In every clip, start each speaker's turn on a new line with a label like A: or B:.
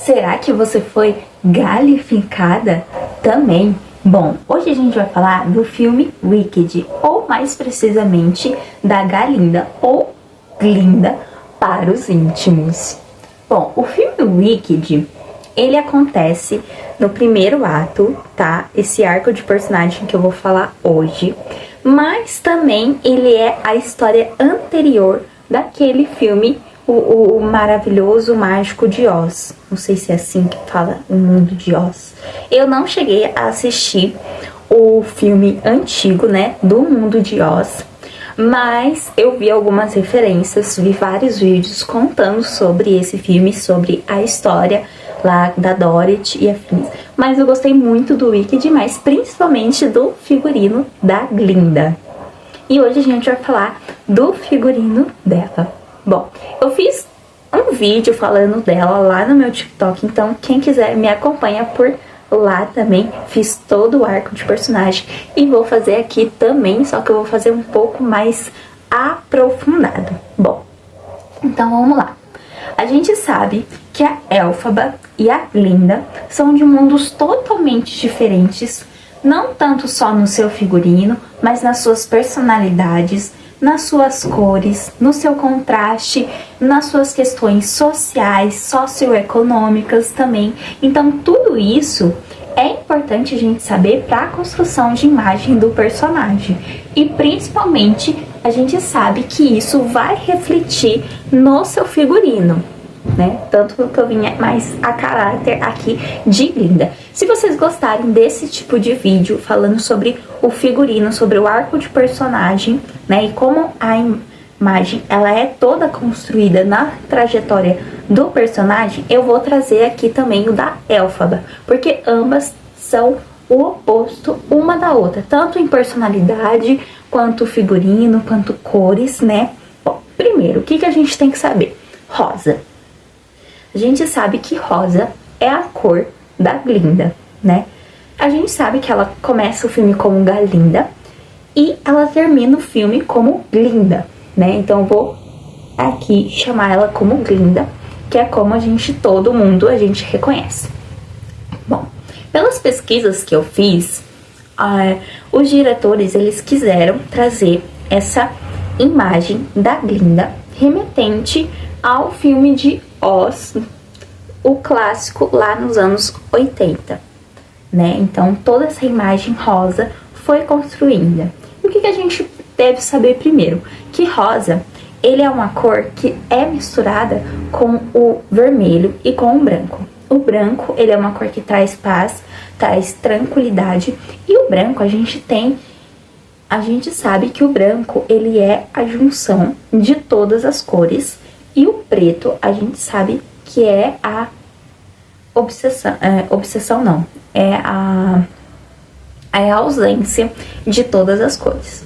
A: Será que você foi galificada também? Bom, hoje a gente vai falar do filme Wicked, ou mais precisamente da Galinda, ou Glinda para os íntimos. Bom, o filme Wicked, ele acontece no primeiro ato, tá? Esse arco de personagem que eu vou falar hoje. Mas também ele é a história anterior daquele filme, o maravilhoso mágico de Oz. Não sei se é assim que fala, o mundo de Oz. Eu não cheguei a assistir o filme antigo, né, do mundo de Oz, mas eu vi algumas referências, vi vários vídeos contando sobre esse filme, sobre a história lá da Dorothy e afins. Mas eu gostei muito do Wicked, mas principalmente do figurino da Glinda. E hoje a gente vai falar do figurino dela. Bom, eu fiz um vídeo falando dela lá no meu TikTok, então quem quiser me acompanha por lá também. Fiz todo o arco de personagem e vou fazer aqui também, só que eu vou fazer um pouco mais aprofundado. Bom, então vamos lá. A gente sabe que a Elphaba e a Glinda são de mundos totalmente diferentes, não tanto só no seu figurino, mas nas suas personalidades, nas suas cores, no seu contraste, nas suas questões sociais, socioeconômicas também. Então tudo isso é importante a gente saber para a construção de imagem do personagem. E principalmente a gente sabe que isso vai refletir no seu figurino, né? Tanto que eu vim mais a caráter aqui de Glinda. Se vocês gostarem desse tipo de vídeo falando sobre o figurino, sobre o arco de personagem, né, e como a imagem ela é toda construída na trajetória do personagem, eu vou trazer aqui também o da Elphaba, porque ambas são o oposto uma da outra, tanto em personalidade, quanto figurino, quanto cores, né? Bom, primeiro, o que a gente tem que saber? Rosa. A gente sabe que rosa é a cor da Glinda, né? A gente sabe que ela começa o filme como Galinda e ela termina o filme como Glinda, né? Então eu vou aqui chamar ela como Glinda, que é como todo mundo a gente reconhece. Bom, pelas pesquisas que eu fiz, os diretores eles quiseram trazer essa imagem da Glinda remetente ao filme de Oz, o clássico lá nos anos 80, né? Então toda essa imagem rosa foi construída. E o que a gente deve saber primeiro? Que rosa, ele é uma cor que é misturada com o vermelho e com o branco. O branco, ele é uma cor que traz paz, traz tranquilidade, e o branco a gente sabe que o branco, ele é a junção de todas as cores. E o preto, a gente sabe que é a obsessão não, é a ausência de todas as cores.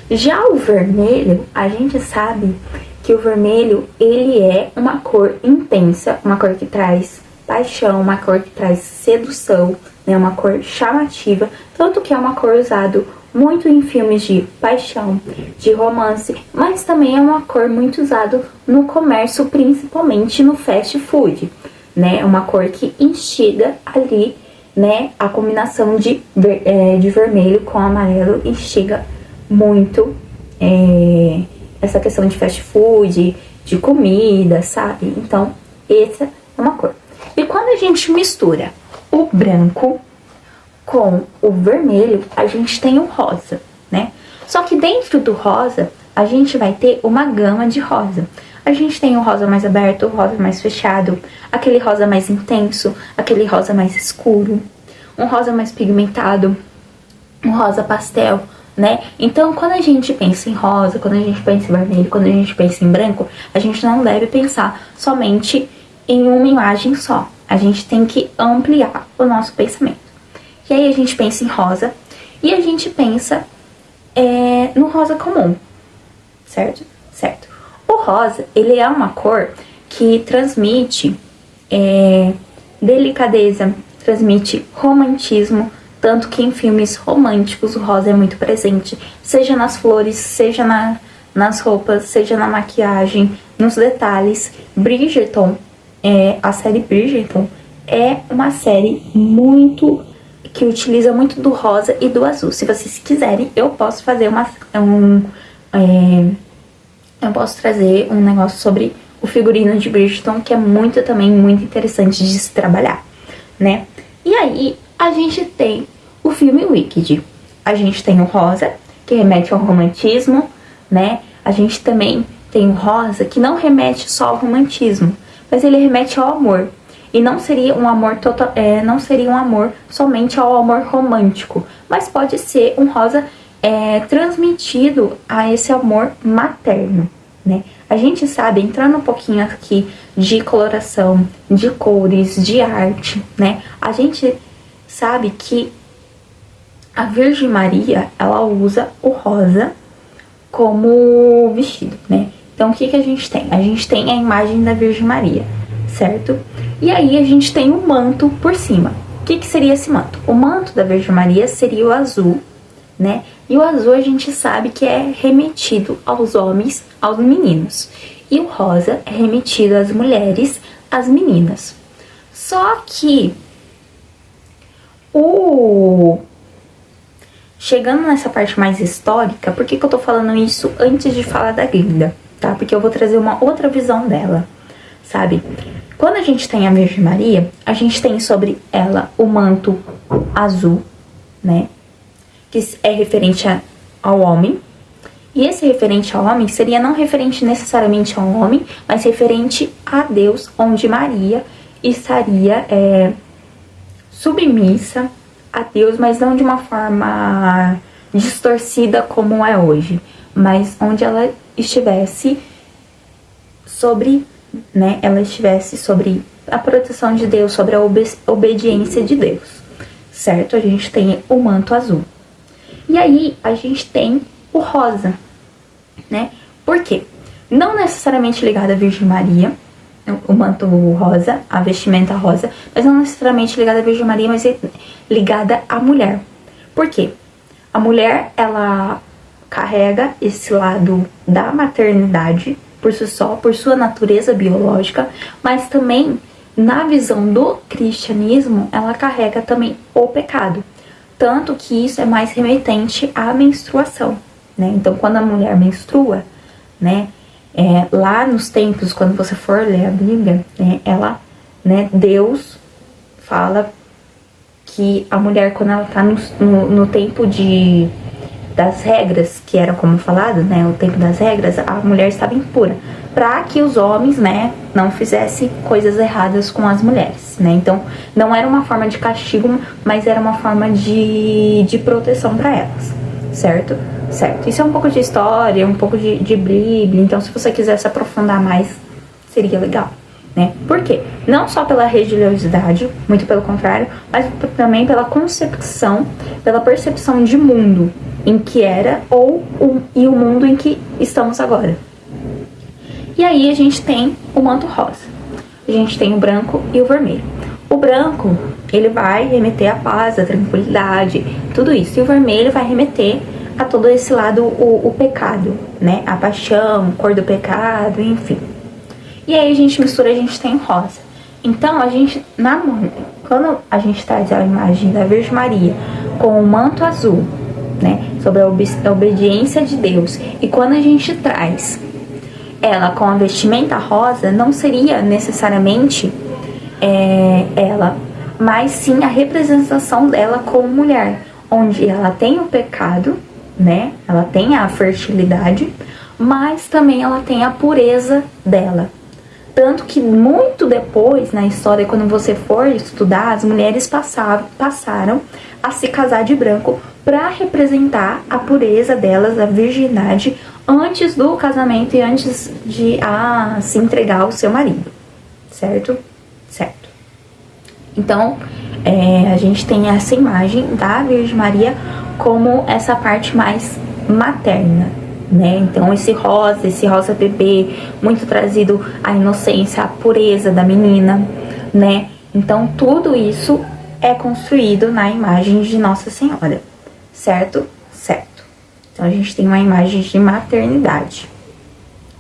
A: Já o vermelho, a gente sabe que o vermelho, ele é uma cor intensa, uma cor que traz paixão, uma cor que traz sedução, né, uma cor chamativa, tanto que é uma cor usada muito em filmes de paixão, de romance, mas também é uma cor muito usada no comércio, principalmente no fast food, né? Uma cor que instiga ali, né? A combinação de vermelho com amarelo instiga muito essa questão de fast food, de comida, sabe? Então, essa é uma cor. E quando a gente mistura o branco com o vermelho, a gente tem o rosa, né? Só que dentro do rosa, a gente vai ter uma gama de rosa. A gente tem o rosa mais aberto, o rosa mais fechado, aquele rosa mais intenso, aquele rosa mais escuro, um rosa mais pigmentado, um rosa pastel, né? Então, quando a gente pensa em rosa, quando a gente pensa em vermelho, quando a gente pensa em branco, a gente não deve pensar somente em uma imagem só. A gente tem que ampliar o nosso pensamento. E aí a gente pensa em rosa e a gente pensa no rosa comum, certo? Certo. O rosa, ele é uma cor que transmite delicadeza, transmite romantismo, Tanto que em filmes românticos o rosa é muito presente, seja nas flores, seja nas roupas, seja na maquiagem, nos detalhes. Bridgerton, a série Bridgerton, é uma série muito que utiliza muito do rosa e do azul. Se vocês quiserem, eu posso fazer eu posso trazer um negócio sobre o figurino de Bridgerton, que é também muito interessante de se trabalhar, né? E aí, a gente tem o filme Wicked. A gente tem o rosa, que remete ao romantismo, né? A gente também tem o rosa, que não remete só ao romantismo, mas ele remete ao amor. E não seria um amor não seria um amor somente ao amor romântico, mas pode ser um rosa transmitido a esse amor materno, né? A gente sabe, entrando um pouquinho aqui de coloração, de cores, de arte, né? A gente sabe que a Virgem Maria, ela usa o rosa como vestido, né? Então, o que a gente tem? A gente tem a imagem da Virgem Maria, certo? E aí, a gente tem um manto por cima. O que seria esse manto? O manto da Virgem Maria seria o azul, né? E o azul a gente sabe que é remetido aos homens, aos meninos. E o rosa é remetido às mulheres, às meninas. Só que chegando nessa parte mais histórica, por que eu tô falando isso antes de falar da Glinda, tá? Porque eu vou trazer uma outra visão dela, sabe? Quando a gente tem a Virgem Maria, a gente tem sobre ela o manto azul, né? Que é referente ao homem. E esse referente ao homem seria não referente necessariamente ao homem, mas referente a Deus, onde Maria estaria submissa a Deus, mas não de uma forma distorcida como é hoje, mas onde ela estivesse sobre, né, ela estivesse sobre a proteção de Deus, sobre a obediência de Deus, certo? A gente tem o manto azul. E aí, a gente tem o rosa, né? Por quê? Não necessariamente ligado à Virgem Maria, o manto rosa, a vestimenta rosa, mas não necessariamente ligada à Virgem Maria, mas ligada à mulher. Por quê? A mulher, ela carrega esse lado da maternidade por si só, por sua natureza biológica, mas também, na visão do cristianismo, ela carrega também o pecado. Tanto que isso é mais remetente à menstruação, né? Então, quando a mulher menstrua, né? Lá nos templos, quando você for ler a Bíblia, né, Deus fala que a mulher, quando ela tá no tempo das regras, que era como falado, né, o tempo das regras, a mulher estava impura, para que os homens, né, não fizessem coisas erradas com as mulheres, né? Então, não era uma forma de castigo, mas era uma forma de proteção para elas, certo? Certo. Isso é um pouco de história, um pouco de Bíblia, então se você quiser se aprofundar mais, seria legal, né? Por quê? Não só pela religiosidade, muito pelo contrário, mas também pela concepção, pela percepção de mundo em que era e o mundo em que estamos agora. E aí a gente tem o manto rosa, a gente tem o branco e o vermelho. O branco, ele vai remeter à paz, à tranquilidade, tudo isso, e o vermelho vai remeter a todo esse lado, o pecado, né? A paixão, cor do pecado, enfim. E aí a gente mistura, a gente tem rosa. Então, quando a gente traz a imagem da Virgem Maria com o manto azul, né? Sobre a obediência de Deus. E quando a gente traz ela com a vestimenta rosa, não seria necessariamente ela, mas sim a representação dela como mulher, onde ela tem o pecado, né? Ela tem a fertilidade, mas também ela tem a pureza dela. Tanto que muito depois na história, quando você for estudar, as mulheres passaram a se casar de branco para representar a pureza delas, a virgindade, antes do casamento e antes de se entregar ao seu marido, certo? Certo. Então, a gente tem essa imagem da Virgem Maria como essa parte mais materna, né? Então esse rosa bebê, muito trazido à inocência, à pureza da menina, né? Então tudo isso é construído na imagem de Nossa Senhora, certo? Certo. Então a gente tem uma imagem de maternidade,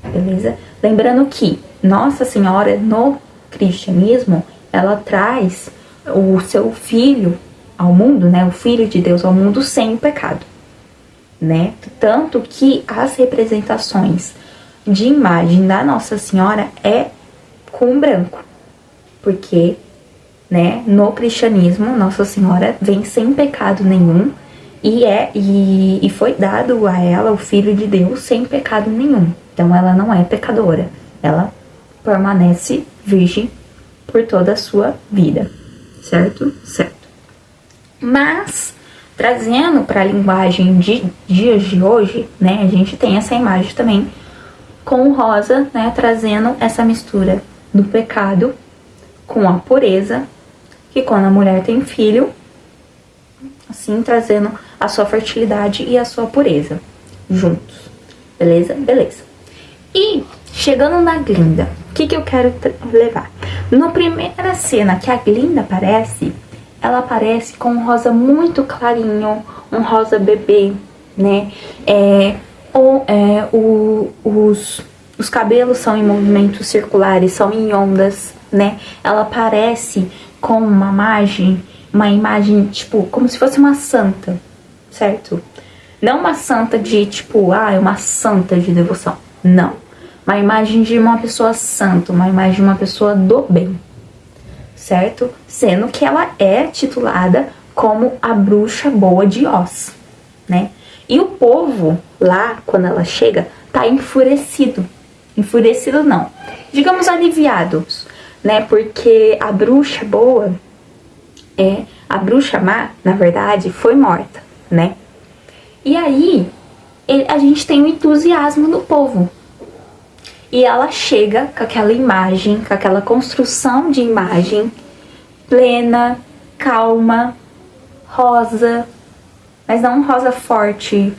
A: beleza? Lembrando que Nossa Senhora no cristianismo, ela traz o seu filho ao mundo, né? O Filho de Deus ao mundo sem pecado, né? Tanto que as representações de imagem da Nossa Senhora é com branco, porque, né, no cristianismo Nossa Senhora vem sem pecado nenhum e foi dado a ela o Filho de Deus sem pecado nenhum. Então ela não é pecadora, ela permanece virgem por toda a sua vida, certo? Certo. Mas trazendo para a linguagem de dias de hoje, né, a gente tem essa imagem também com o rosa, né, trazendo essa mistura do pecado com a pureza, que quando a mulher tem filho, assim, trazendo a sua fertilidade e a sua pureza juntos, beleza? Beleza. E chegando na Glinda, o que eu quero levar? Na primeira cena que a Glinda aparece, ela aparece com um rosa muito clarinho, um rosa bebê, né? Os cabelos são em movimentos circulares, são em ondas, né? Ela aparece com uma imagem, tipo, como se fosse uma santa, certo? Não uma santa de, tipo, é uma santa de devoção. Não. Uma imagem de uma pessoa santa, uma imagem de uma pessoa do bem, certo? Sendo que ela é titulada como a bruxa boa de Oz, né? E o povo lá, quando ela chega, tá enfurecido. Enfurecido não, digamos aliviados, né? Porque a bruxa boa, a bruxa má, na verdade, foi morta, né? E aí, a gente tem o entusiasmo do povo. E ela chega com aquela imagem, com aquela construção de imagem plena, calma, rosa, mas não um rosa forte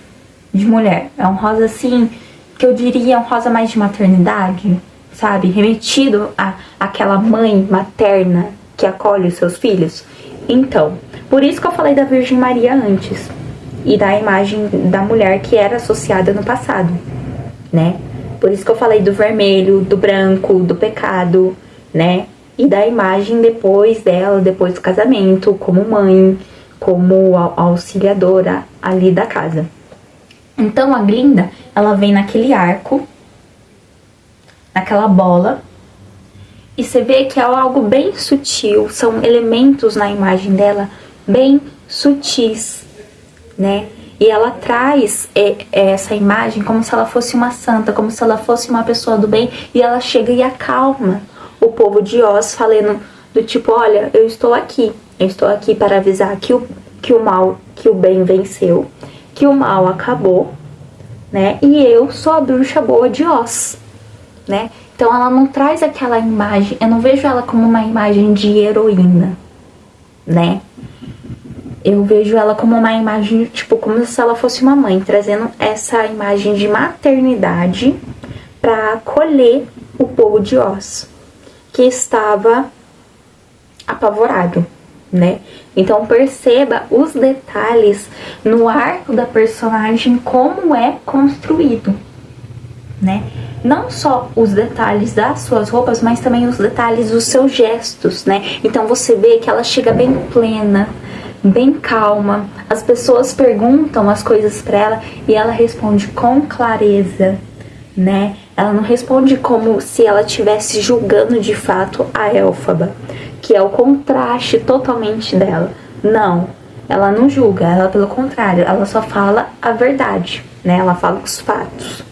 A: de mulher. É um rosa assim, que eu diria um rosa mais de maternidade, sabe? Remetido àquela mãe materna que acolhe os seus filhos. Então, por isso que eu falei da Virgem Maria antes. E da imagem da mulher que era associada no passado, né? Por isso que eu falei do vermelho, do branco, do pecado, né? E da imagem depois dela, depois do casamento, como mãe, como auxiliadora ali da casa. Então a Glinda, ela vem naquele arco, naquela bola, e você vê que é algo bem sutil, são elementos na imagem dela bem sutis, né? E ela traz essa imagem como se ela fosse uma santa, como se ela fosse uma pessoa do bem, e ela chega e acalma o povo de Oz, falando do tipo, olha, eu estou aqui para avisar que o bem venceu, que o mal acabou, né? E eu sou a bruxa boa de Oz, né? Então ela não traz aquela imagem, eu não vejo ela como uma imagem de heroína, né? Eu vejo ela como uma imagem, tipo, como se ela fosse uma mãe, trazendo essa imagem de maternidade para acolher o povo de Oz, que estava apavorado, né? Então perceba os detalhes no arco da personagem, como é construído, né? Não só os detalhes das suas roupas, mas também os detalhes dos seus gestos, né? Então você vê que ela chega bem plena, bem calma. As pessoas perguntam as coisas para ela e ela responde com clareza, né? Ela não responde como se ela estivesse julgando de fato a Elfaba, que é o contraste totalmente dela. Não, ela não julga, ela pelo contrário, ela só fala a verdade, né? Ela fala os fatos,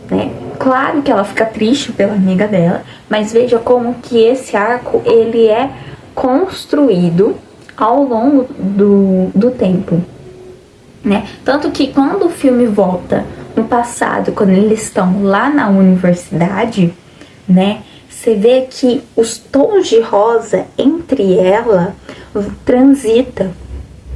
A: né? Claro que ela fica triste pela amiga dela, mas veja como que esse arco, ele é construído ao longo do tempo, né? Tanto que quando o filme volta no passado, quando eles estão lá na universidade, né? Você vê que os tons de rosa entre ela transita,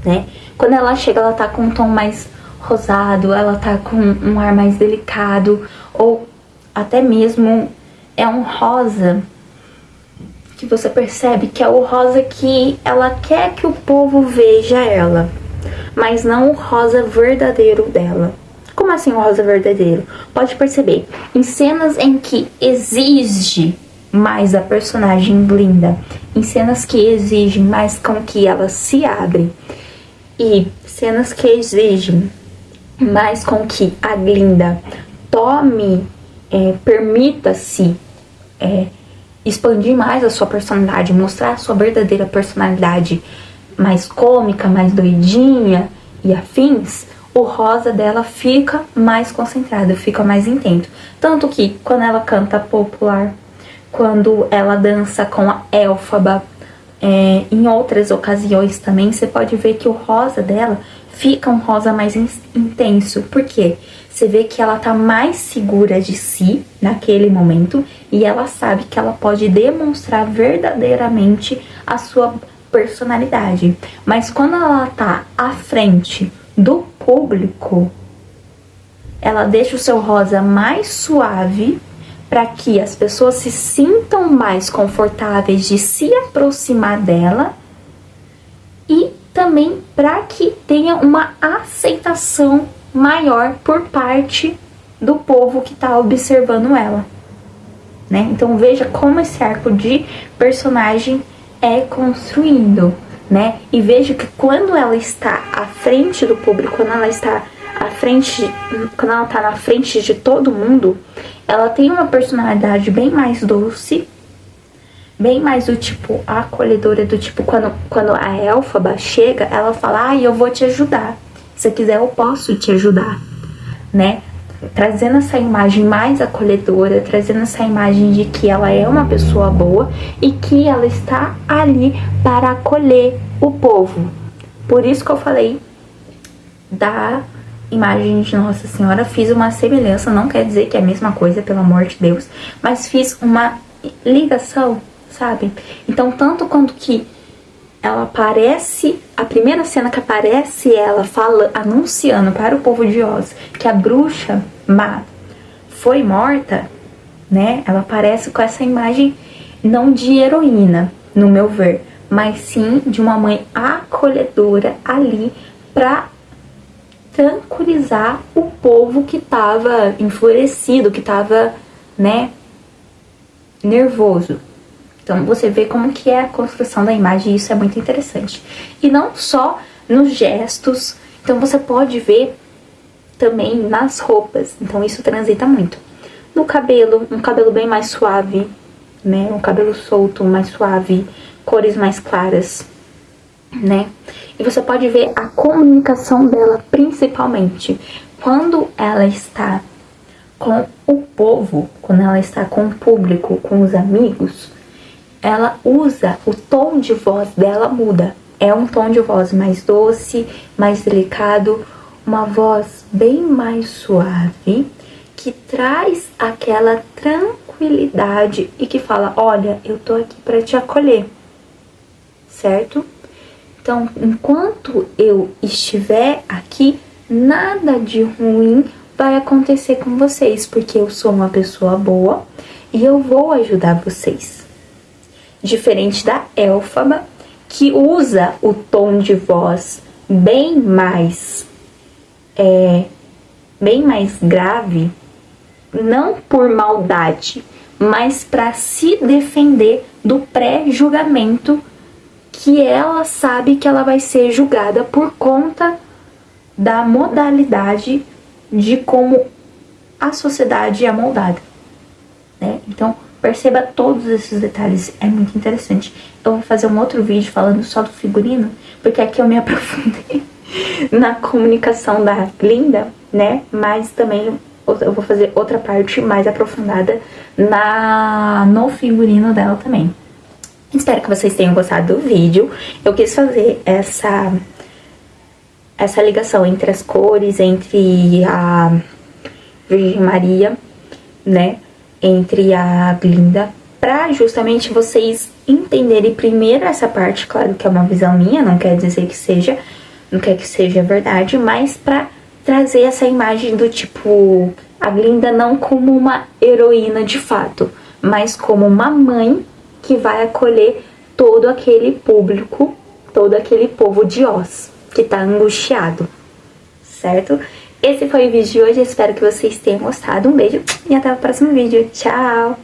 A: né? Quando ela chega, ela tá com um tom mais rosado, ela tá com um ar mais delicado, ou até mesmo é um rosa que você percebe que é o rosa que ela quer que o povo veja ela, mas não o rosa verdadeiro dela. Como assim o rosa verdadeiro? Pode perceber, em cenas em que exige mais da personagem Glinda, em cenas que exigem mais com que ela se abre, e cenas que exigem mais com que a Glinda tome, permita-se expandir mais a sua personalidade, mostrar a sua verdadeira personalidade mais cômica, mais doidinha e afins, o rosa dela fica mais concentrado, fica mais intenso. Tanto que quando ela canta popular, quando ela dança com a Elphaba, em outras ocasiões também, você pode ver que o rosa dela fica um rosa mais intenso. Por quê? Você vê que ela tá mais segura de si naquele momento e ela sabe que ela pode demonstrar verdadeiramente a sua personalidade. Mas quando ela tá à frente do público, ela deixa o seu rosa mais suave para que as pessoas se sintam mais confortáveis de se aproximar dela e também para que tenha uma aceitação maior por parte do povo que está observando ela, né? Então veja como esse arco de personagem é construindo, né? E veja que quando ela está à frente do público, quando ela está na frente de todo mundo, ela tem uma personalidade bem mais doce, bem mais do tipo acolhedora, do tipo quando a Elphaba chega, ela fala: eu vou te ajudar, se quiser eu posso te ajudar, né? Trazendo essa imagem mais acolhedora, trazendo essa imagem de que ela é uma pessoa boa e que ela está ali para acolher o povo. Por isso que eu falei da imagem de Nossa Senhora, fiz uma semelhança, não quer dizer que é a mesma coisa, pelo amor de Deus, mas fiz uma ligação, sabe? Então, tanto quanto que ela aparece, a primeira cena que aparece ela anunciando para o povo de Oz que a bruxa má foi morta, né? Ela aparece com essa imagem não de heroína, no meu ver, mas sim de uma mãe acolhedora ali para tranquilizar o povo que estava enfurecido, que estava, né, nervoso. Então você vê como que é a construção da imagem, e isso é muito interessante. E não só nos gestos, então você pode ver também nas roupas, então isso transita muito. No cabelo, um cabelo bem mais suave, né, um cabelo solto, mais suave, cores mais claras, né? E você pode ver a comunicação dela, principalmente quando ela está com o povo, quando ela está com o público, com os amigos, ela usa, o tom de voz dela muda. É um tom de voz mais doce, mais delicado, uma voz bem mais suave, que traz aquela tranquilidade e que fala: olha, eu tô aqui para te acolher, certo? Então, enquanto eu estiver aqui, nada de ruim vai acontecer com vocês, porque eu sou uma pessoa boa e eu vou ajudar vocês. Diferente da Elphaba, que usa o tom de voz bem mais grave, não por maldade, mas para se defender do pré-julgamento, que ela sabe que ela vai ser julgada por conta da modalidade de como a sociedade é moldada, né? Então, perceba todos esses detalhes, é muito interessante. Eu vou fazer um outro vídeo falando só do figurino, porque aqui eu me aprofundei na comunicação da Glinda, né? Mas também eu vou fazer outra parte mais aprofundada no figurino dela também. Espero que vocês tenham gostado do vídeo. Eu quis fazer essa ligação entre as cores, entre a Virgem Maria, né, entre a Glinda, para justamente vocês entenderem primeiro essa parte. Claro que é uma visão minha, não quer dizer que seja, não quer que seja verdade, mas para trazer essa imagem do tipo, a Glinda não como uma heroína de fato, mas como uma mãe que vai acolher todo aquele público, todo aquele povo de Oz que tá angustiado, certo? Esse foi o vídeo de hoje, espero que vocês tenham gostado. Um beijo e até o próximo vídeo. Tchau!